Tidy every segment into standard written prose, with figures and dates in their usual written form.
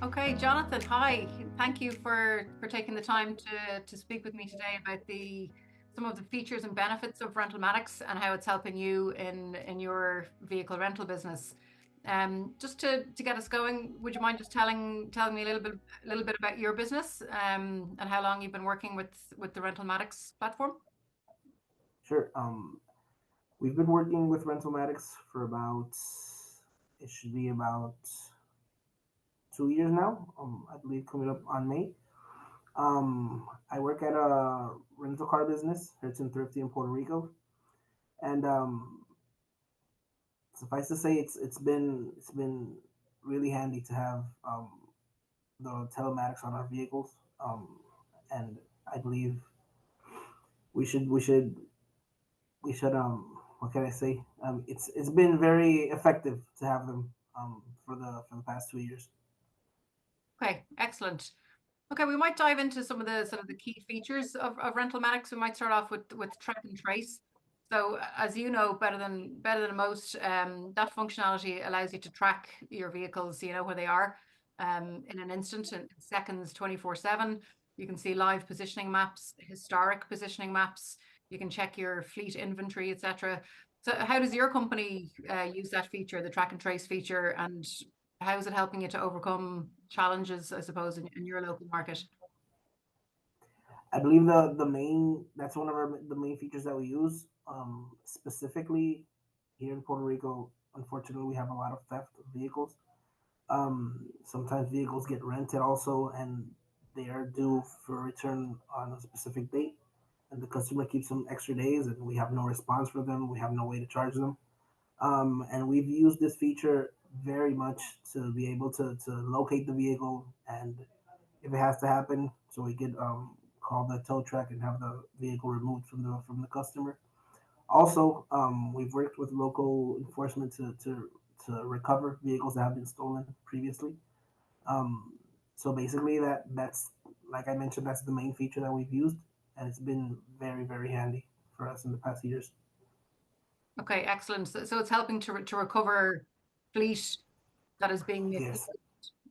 Okay, Jonathan, hi. Thank you for taking the time to speak with me today about the some of the features and benefits of RentalMatics and how it's helping you in your vehicle rental business. Just to get us going, would you mind just telling me a little bit about your business and how long you've been working with the RentalMatics platform? Sure. We've been working with RentalMatics for it should be about 2 years now. I believe coming up on May. I work at a rental car business, Hertz and Thrifty in Puerto Rico, and suffice to say, it's been really handy to have the telematics on our vehicles. And I believe we should we should we should what can I say? It's been very effective to have them for the past 2 years. Okay, excellent. Okay, we might dive into some of the sort of the key features of RentalMatics. We might start off with track and trace. So, as you know better than most, that functionality allows you to track your vehicles, so you know where they are, in an instant, in seconds, 24/7. You can see live positioning maps, historic positioning maps. You can check your fleet inventory, etc. So, how does your company use that feature, the track and trace feature, and how is it helping you to overcome challenges, I suppose, in your local market? I believe the main that's one of the main features that we use. Specifically here in Puerto Rico, unfortunately, we have a lot of theft of vehicles. Sometimes vehicles get rented also, and they are due for return on a specific date, and the customer keeps them extra days, and we have no response for them. We have no way to charge them. And we've used this feature very much to be able to locate the vehicle, and if it has to happen, so we could call the tow truck and have the vehicle removed from the customer. Also, we've worked with local enforcement to recover vehicles that have been stolen previously. Um, so basically, that's like I mentioned, that's the main feature that we've used, and it's been very handy for us in the past years. Okay, excellent. So it's helping to recover fleet that is being Yes, misused.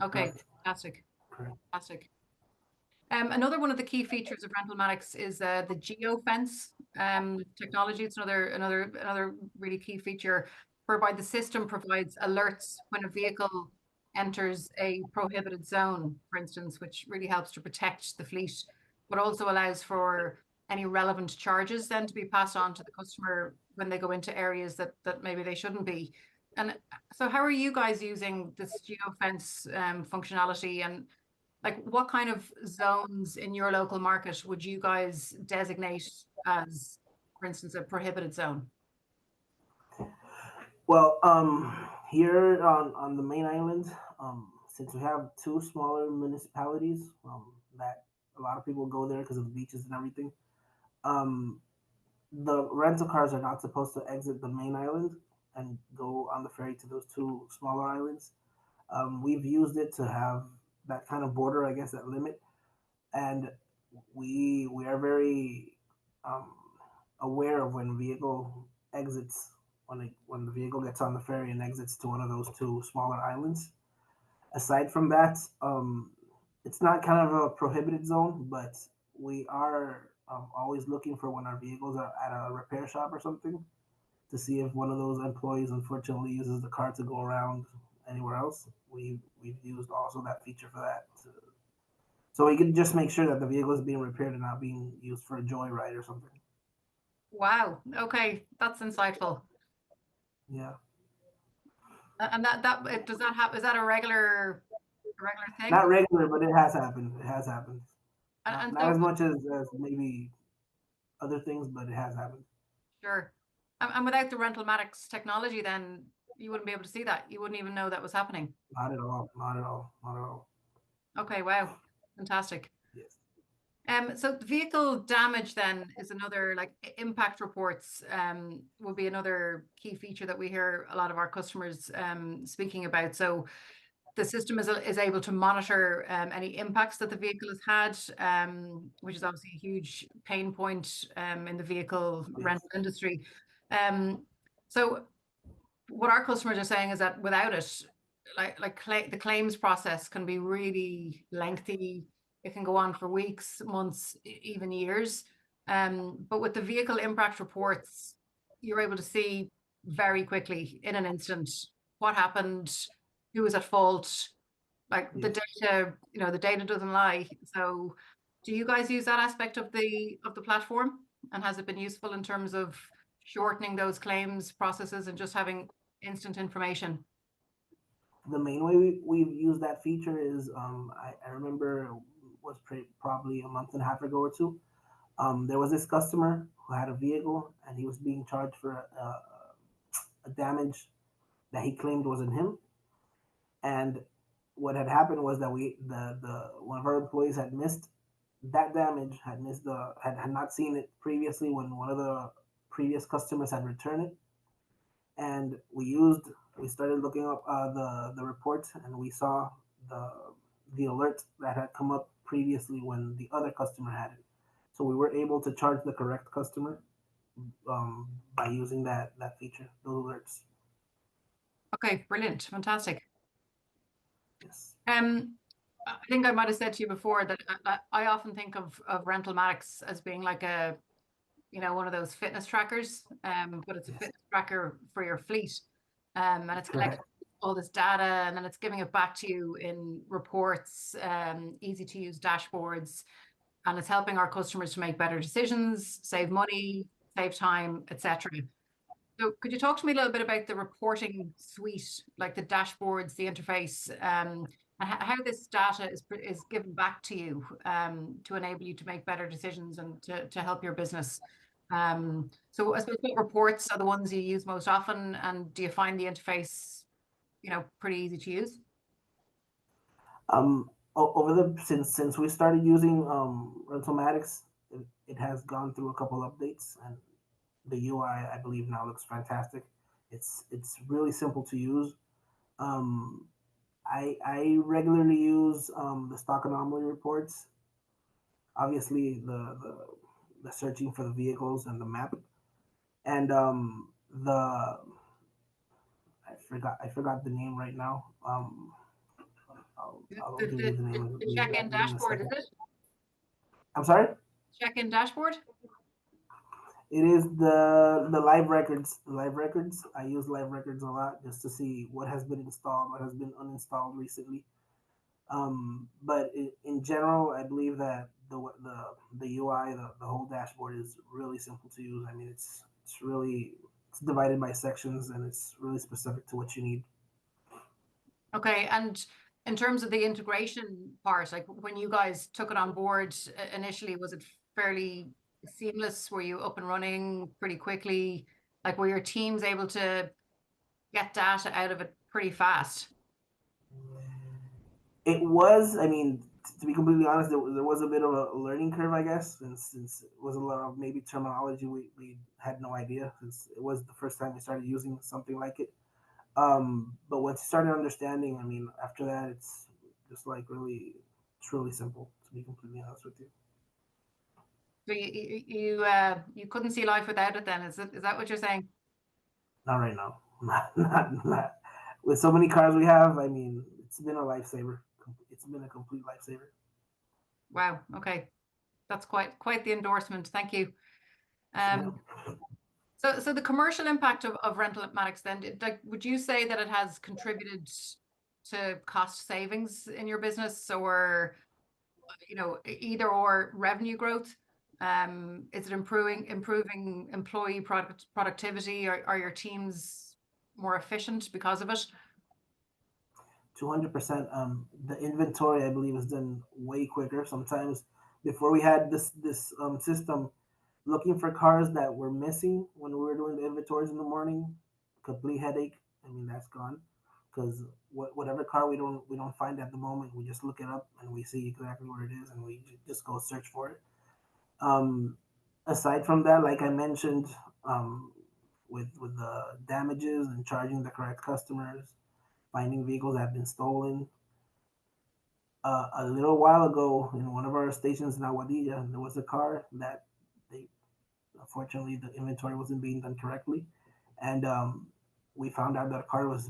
Okay, correct, fantastic, correct. fantastic. Another one of the key features of RentalMatics is the geofence technology. It's another really key feature whereby the system provides alerts when a vehicle enters a prohibited zone, for instance, which really helps to protect the fleet, but also allows for any relevant charges then to be passed on to the customer when they go into areas that maybe they shouldn't be. And so, how are you guys using this geofence functionality and like, what kind of zones in your local market would you guys designate as, for instance, a prohibited zone? Well, here on the main island, since we have two smaller municipalities, that a lot of people go there because of the beaches and everything. Um, the rental cars are not supposed to exit the main island and go on the ferry to those two smaller islands. We've used it to have that kind of border, I guess, that limit, and we are very um, aware of when vehicle exits when the vehicle gets on the ferry and exits to one of those two smaller islands. Aside from that, it's not kind of a prohibited zone, but we are always looking for when our vehicles are at a repair shop or something to see if one of those employees unfortunately uses the car to go around anywhere else. We've used also that feature for that, so we can just make sure that the vehicle is being repaired and not being used for a joyride or something. Wow. Okay, that's insightful. Yeah, And does that have is that a regular not thing? regular, but it has happened. It has happened. And, Not and not so as much as maybe other things, but it has happened. sure. And without the RentalMatics technology, then you wouldn't be able to see that. You wouldn't even know that was happening. Not at all. Not at all. Not at all. Okay, wow. Fantastic. Yes. So vehicle damage then is another like impact reports will be another key feature that we hear a lot of our customers speaking about. So the system is able to monitor any impacts that the vehicle has had, which is obviously a huge pain point in the vehicle rental Yes. industry. Um, so what our customers are saying is that without it, the claims process can be really lengthy. It can go on for weeks, months, even years. But with the vehicle impact reports, you're able to see very quickly in an instant what happened, who was at fault. Like the Yes. data, the data doesn't lie. So do you guys use that aspect of the platform? And has it been useful in terms of shortening those claims processes and just having instant information? The main way we've used that feature is I remember it was probably a month and a half ago or two. There was this customer who had a vehicle and he was being charged for a damage that he claimed wasn't him. And what had happened was that the one of our employees had missed that damage, had missed had not seen it previously when one of the previous customers had returned it, and we started looking up the reports, and we saw the alert that had come up previously when the other customer had it. So we were able to charge the correct customer by using that feature, those alerts. Okay, brilliant, fantastic. Yes, I think I might have said to you before that I often think of RentalMatics as being like one of those fitness trackers, but it's a yes, fitness tracker for your fleet. And it's collecting correct. all this data and then it's giving it back to you in reports, easy to use dashboards, and it's helping our customers to make better decisions, save money, save time, etc. So could you talk to me a little bit about the reporting suite, like the dashboards, the interface, and how this data is given back to you to enable you to make better decisions and to help your business? So I suppose what reports are the ones you use most often, and do you find the interface, pretty easy to use? Over the since we started using RentalMatics, it has gone through a couple updates, and the UI I believe now looks fantastic. It's really simple to use. Um, I regularly use the stock anomaly reports. Obviously, the searching for the vehicles and the map, and the I forgot the name right now. I'll The, give you the, the the, name. the Give me, check-in give me a dashboard, is second. it? I'm sorry. Check-in dashboard? It is the live records. The live records. I use live records a lot just to see what has been installed, what has been uninstalled recently. But in general, I believe that the UI, the whole dashboard is really simple to use. I mean, it's divided by sections and it's really specific to what you need. Okay, and in terms of the integration part, like when you guys took it on board initially, was it fairly seamless? Were you up and running pretty quickly? Like were your teams able to get data out of it pretty fast? It was, I mean, to be completely honest, there was a bit of a learning curve, I guess, since it was a lot of maybe terminology we had no idea, since it was the first time we started using something like it. But once you started understanding, I mean, after that, it's just like it's really simple, to be completely honest with you. So you couldn't see life without it then, is that what you're saying? Not right now. Not. With so many cars we have, I mean, it's been a lifesaver. It's been a complete lifesaver. Wow, okay. That's quite the endorsement. Thank you. Yes, ma'am. Um, so the commercial impact of RentalMatics then, like, would you say that it has contributed to cost savings in your business, or either or revenue growth? Is it improving employee productivity? Are your teams more efficient because of it? 200%. The inventory, I believe, is done way quicker. Sometimes before we had this system, looking for cars that were missing when we were doing the inventories in the morning, complete headache. I mean, that's gone because whatever car we don't find at the moment, we just look it up and we see exactly where it is, and we just go search for it. Um, Aside from that, like I mentioned, um, with the damages and charging the correct customers, finding vehicles that have been stolen. A little while ago, in one of our stations in Aguadilla, there was a car that they unfortunately the inventory wasn't being done correctly, and we found out that car was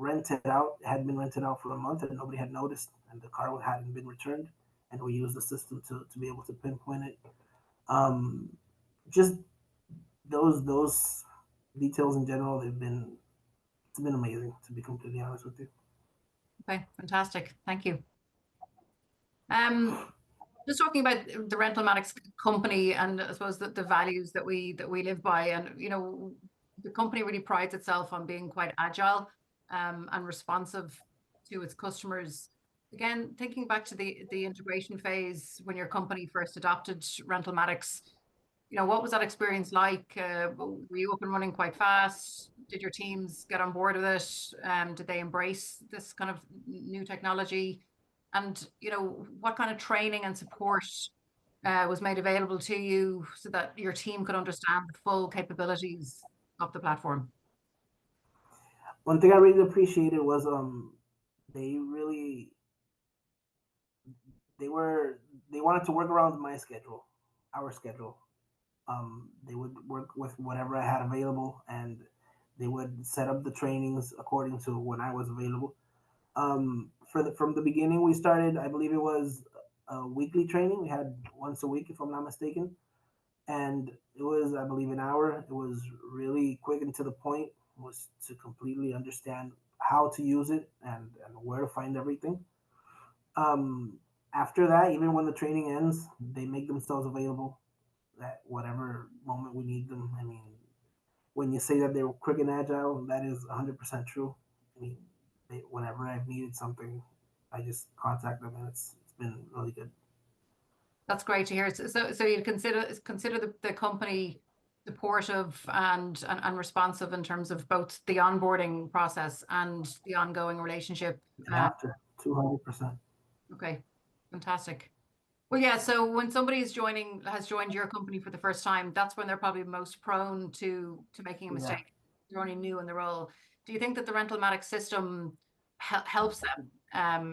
rented out, had been rented out for a month, and nobody had noticed, and the car hadn't been returned, and we used the system to be able to pinpoint it. Um, just those details in general, it's been amazing, to be completely honest with you. Okay, fantastic. Thank you. Um, just talking about the RentalMatics company and I suppose the values that we live by, and the company really prides itself on being quite agile and responsive to its customers. Again, thinking back to the integration phase when your company first adopted RentalMatics, what was that experience like? Were you up and running quite fast? Did your teams get on board with it? Did they embrace this kind of new technology? And, what kind of training and support was made available to you so that your team could understand the full capabilities of the platform? One thing I really appreciated was they really they were they wanted to work around my schedule, our schedule. They would work with whatever I had available, and they would set up the trainings according to when I was available. From the beginning, we started. I believe it was a weekly training. We had once a week, if I'm not mistaken, and it was, I believe, an hour. It was really quick and to the point. It was to completely understand how to use it and where to find everything. Um, After that, even when the training ends, they make themselves available at whatever moment we need them. I mean, when you say that they were quick and agile, that is 100% true. I mean, whenever I've needed something, I just contact them, and it's been really good. That's great to hear. So you consider the company supportive and responsive in terms of both the onboarding process and the ongoing relationship. You have to 200%. Okay, fantastic. Well, yeah. So when somebody has joined your company for the first time, that's when they're probably most prone to making a Yeah. mistake. They're only new in the role. Do you think that the RentalMatics system helps them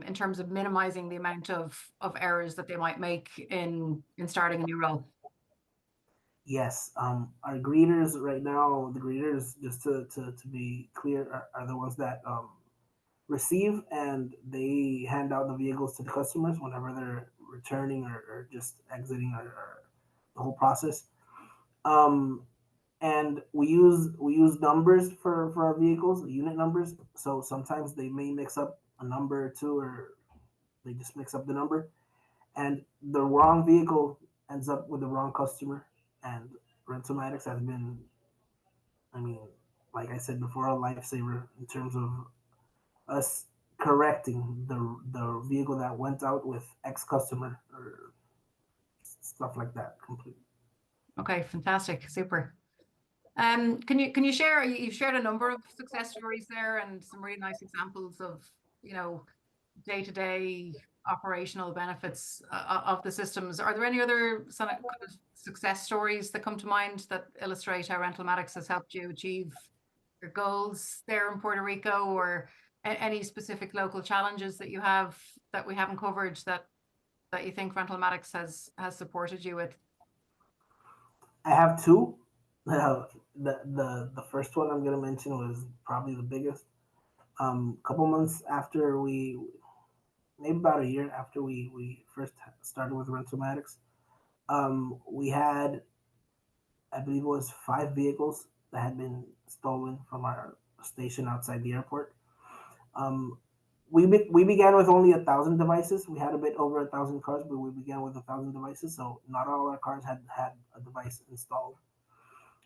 in terms of minimizing the amount of errors that they might make in starting a new role? Yes. Our greeters right now, the greeters, just to be clear, are the ones that receive and they hand out the vehicles to the customers whenever they're returning or just exiting or the whole process. Um, and we use numbers for our vehicles, unit numbers. So sometimes they may mix up a number or two, or they just mix up the number, and the wrong vehicle ends up with the wrong customer. And Rentomatics has been, I mean, like I said before, a lifesaver in terms of us correcting the vehicle that went out with X customer or stuff like that completely. Okay, fantastic, super. Can you share? You've shared a number of success stories there and some really nice examples of you know day-to-day operational benefits of the systems. Are there any other kind of success stories that come to mind that illustrate how RentalMatics has helped you achieve your goals there in Puerto Rico, or any specific local challenges that you have that we haven't covered that you think RentalMatics has supported you with? I have two. The first one I'm gonna mention was probably the biggest. Couple months after maybe about a year after we first started with Rentomatics, we had, I believe it was 5 vehicles that had been stolen from our station outside the airport. Um, we began with only 1,000 devices. We had a bit over 1,000 cars, but we began with 1,000 devices. So not all our cars had a device installed.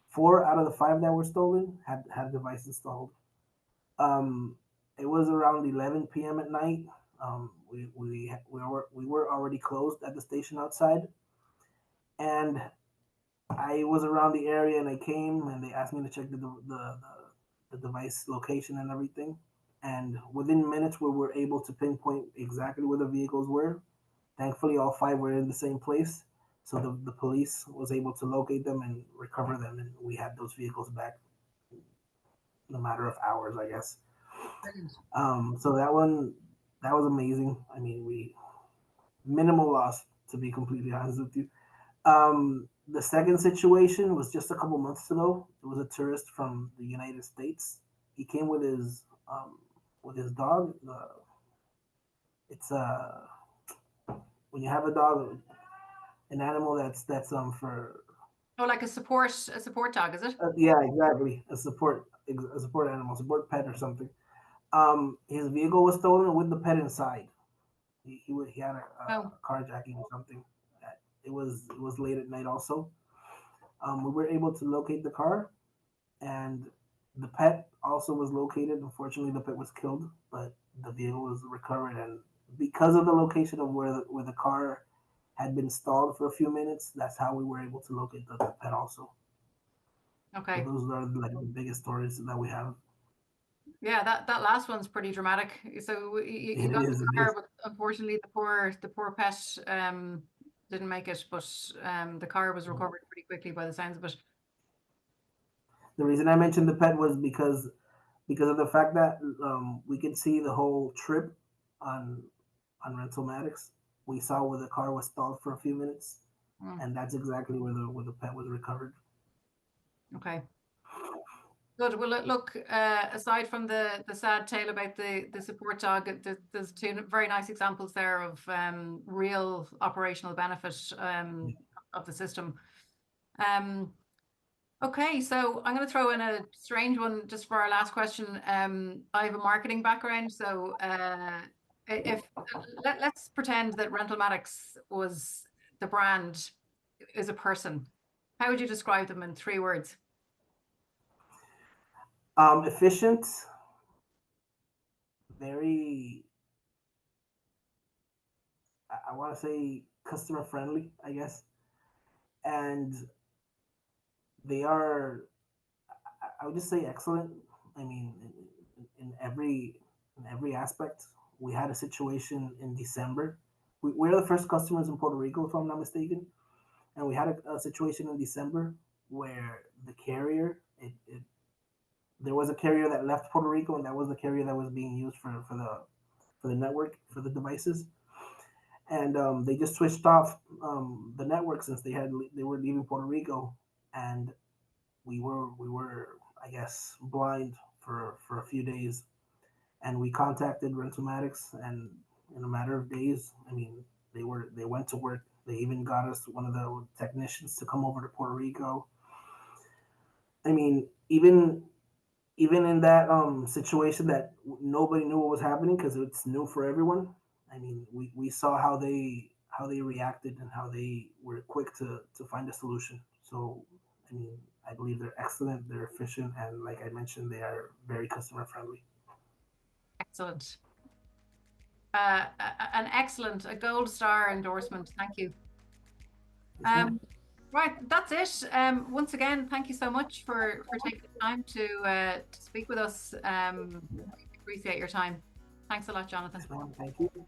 4 out of the 5 that were stolen had a device installed. Um, it was around 11 p.m. at night. We were already closed at the station outside, and I was around the area, and I came and they asked me to check the device location and everything. And within minutes, we were able to pinpoint exactly where the vehicles were. Thankfully, all 5 were in the same place. So the police was able to locate them and recover them, and we had those vehicles back in a matter of hours, I guess. Brilliant. So that was amazing. I mean, we minimal loss, to be completely honest with you. The second situation was just a couple months ago. It was a tourist from the United States. He came with his with his dog. It's when you have a dog, an animal that's for Oh, like a support dog, is it? yeah, exactly, a support animal, support pet or something. His vehicle was stolen with the pet inside. He had Oh, a carjacking or something. It was late at night also. We were able to locate the car, and the pet also was located. Unfortunately, the pet was killed, but the vehicle was recovered. And because of the location of where the car had been stalled for a few minutes, that's how we were able to locate the pet also. So okay. those are like the biggest stories that we have. Yeah, that last one's pretty dramatic. So you It got the is. It car, is. but unfortunately the poor pet didn't make it. But the car was recovered pretty quickly by the sounds of it. The reason I mentioned the pet was because of the fact that we could see the whole trip on RentalMatics. We saw where the car was stalled for a few minutes, Mm, and that's exactly where the pet was recovered. okay. Good. Well, look. Aside from the sad tale about the support dog, there's two very nice examples there of real operational benefit of the system. Um, Okay, so I'm going to throw in a strange one just for our last question. I have a marketing background, so if let's pretend that RentalMatics was the brand is a person, how would you describe them in 3 words? Efficient, very. I want to say customer friendly, I guess, and they are. I would just say excellent. I mean, in every aspect. We had a situation in December. We're the first customers in Puerto Rico, if I'm not mistaken, and we had a situation in December where the carrier, there was a carrier that left Puerto Rico, and that was the carrier that was being used for the network for the devices, and they just switched off the network since they were leaving Puerto Rico, and we were I guess blind for a few days, and we contacted RentalMatics, and in a matter of days, I mean, they went to work. They even got us one of the technicians to come over to Puerto Rico. I mean, even in that situation that nobody knew what was happening because it's new for everyone. I mean, we saw how they reacted and how they were quick to find a solution. So I mean, I believe they're excellent, they're efficient, and like I mentioned, they are very customer friendly. Excellent. An excellent, a gold star endorsement. Thank you. Yes, ma'am. Um, right, that's it. Once again, thank you so much for taking the time to speak with us. We appreciate your time. Thanks a lot, Jonathan. Yes, ma'am. Thank you.